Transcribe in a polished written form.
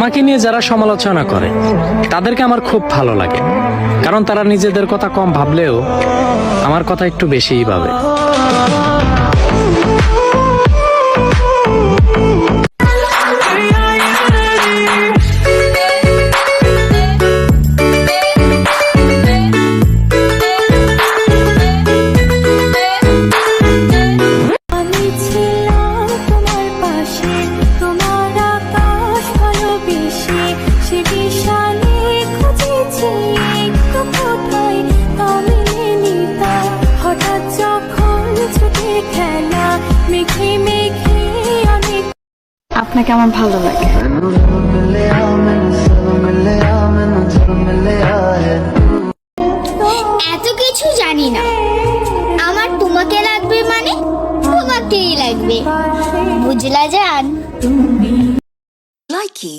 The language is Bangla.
আমাকে নিয়ে যারা সমালোচনা করে তাদেরকে আমার খুব ভালো লাগে, কারণ তারা নিজেদের কথা কম ভাবলেও আমার কথা একটু বেশিই ভাবে। আপনাকে আমার ভালো লাগে। এত কিছু জানি না, আমার তোমাকে লাগবে মানে তোমাকেই লাগবে, বুঝলা জান? Likey